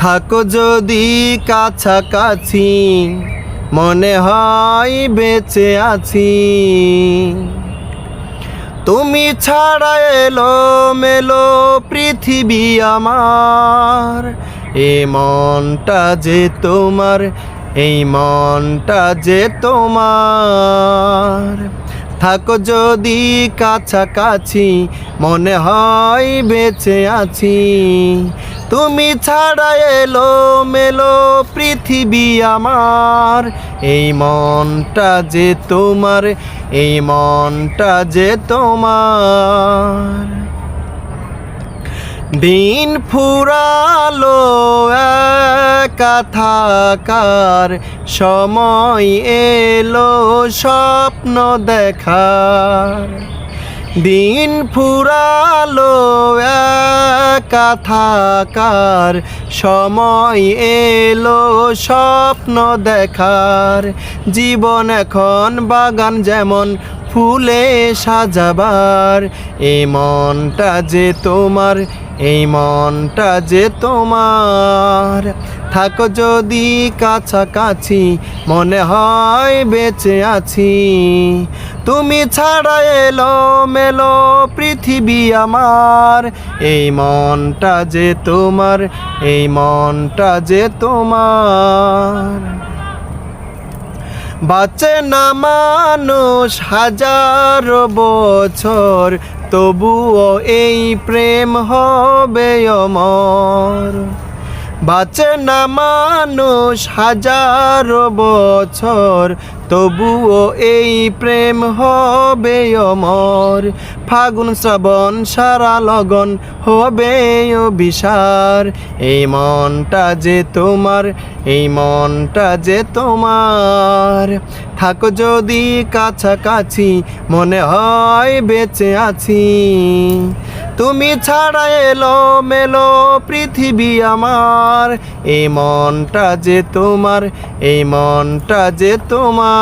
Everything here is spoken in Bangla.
থাকো যদি কাছাকাছি মনে হয় বেঁচে আছি। তুমি ছাড়া এলো মেলো পৃথিবী আমার। এই মনটা যে তোমার, এই মনটা যে তোমার। থাকো যদি কাছাকাছি মনে হয় বেঁচে আছি। তুমি ছাড়া এলো মেলো পৃথিবী আমার। এই মনটা যে তোমার, এই মনটা যে তোমার। দিন ফুরালো একা থাকার, সময় এলো স্বপ্ন দেখার। দিন ফুরালো একা থাকার, সময় এলো স্বপ্ন দেখার। জীবন এখন বাগান যেমন ফুলে সাজাবার। এই মনটা যে তোমার, এই মনটা যে তোমার। থাকো যদি কাছাকাছি মনে হয় বেঁচে আছি। তুমি ছাড়া এলো মেলো পৃথিবী আমার। এই মনটা যে তোমার, এই মনটা যে তোমার। বাঁচে না মানুষ হাজারো বছর, তবুও এই প্রেম হবে অমর। বাঁচে না মানুষ হাজারো বছর, তবুও এই প্রেম হবে অমর। ফাগুন শ্রাবণ সারা লগন হবে অভিসার। এই মনটা যে তোমার, এই মনটা যে তোমার। থাকো যদি কাছাকাছি মনে হয় বেঁচে আছি। তুমি ছাড়া এলো মেলো পৃথিবী আমার। এই মনটা যে তোমার, এই মনটা যে তোমার।